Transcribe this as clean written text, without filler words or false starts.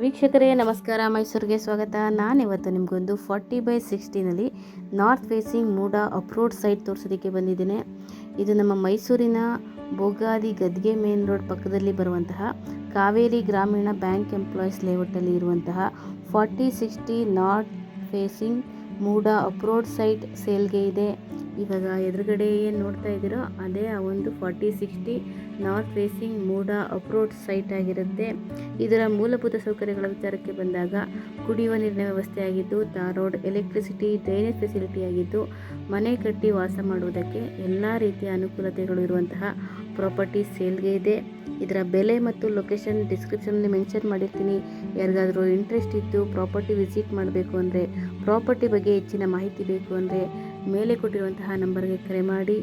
ವೀಕ್ಷಕರೇ ನಮಸ್ಕಾರ, ಮೈಸೂರಿಗೆ ಸ್ವಾಗತ. ನಾನಿವತ್ತು ನಿಮಗೊಂದು 40/60ನಲ್ಲಿ north facing MUDA approved site ತೋರಿಸೋದಕ್ಕೆ ಬಂದಿದ್ದೇನೆ. ಇದು ನಮ್ಮ ಮೈಸೂರಿನ ಬೋಗಾದಿ ಗದ್ಗೆ ಮೇನ್ ರೋಡ್ ಪಕ್ಕದಲ್ಲಿ ಬರುವಂತಹ ಕಾವೇರಿ ಗ್ರಾಮೀಣ ಬ್ಯಾಂಕ್ ಎಂಪ್ಲಾಯೀಸ್ ಲೇಔಟಲ್ಲಿ ಇರುವಂತಹ 40/60 north facing MUDA approved site ಸೇಲ್ಗೆ ಇದೆ. ಇವಾಗ ಎದುರುಗಡೆ ಏನು ನೋಡ್ತಾ ಇದ್ದೀರೋ ಅದೇ ಆ ಒಂದು 40/60 north facing MUDA approved site ಆಗಿರುತ್ತೆ. ಇದರ ಮೂಲಭೂತ ಸೌಕರ್ಯಗಳ ವಿಚಾರಕ್ಕೆ ಬಂದಾಗ ಕುಡಿಯುವ ನೀರಿನ ವ್ಯವಸ್ಥೆ ಆಗಿದ್ದು, tar road, electricity, drainage facility ಆಗಿದ್ದು, ಮನೆ ಕಟ್ಟಿ ವಾಸ ಮಾಡುವುದಕ್ಕೆ ಎಲ್ಲ ರೀತಿಯ ಅನುಕೂಲತೆಗಳು ಇರುವಂತಹ ಪ್ರಾಪರ್ಟಿ ಸೇಲ್ಗೆ ಇದೆ. ಇದರ ಬೆಲೆ ಮತ್ತು ಲೊಕೇಶನ್ ಡಿಸ್ಕ್ರಿಪ್ಷನಲ್ಲಿ ಮೆನ್ಷನ್ ಮಾಡಿರ್ತೀನಿ. ಯಾರಿಗಾದರೂ ಇಂಟ್ರೆಸ್ಟ್ ಇದ್ದು ಪ್ರಾಪರ್ಟಿ ವಿಸಿಟ್ ಮಾಡಬೇಕು ಅಂದರೆ, ಪ್ರಾಪರ್ಟಿ ಬಗ್ಗೆ ಹೆಚ್ಚಿನ ಮಾಹಿತಿ ಬೇಕು ಅಂದರೆ ಮೇಲೆ ಕೊಟ್ಟಿರುವಂತಹ ನಂಬರ್ಗೆ ಕರೆ ಮಾಡಿ.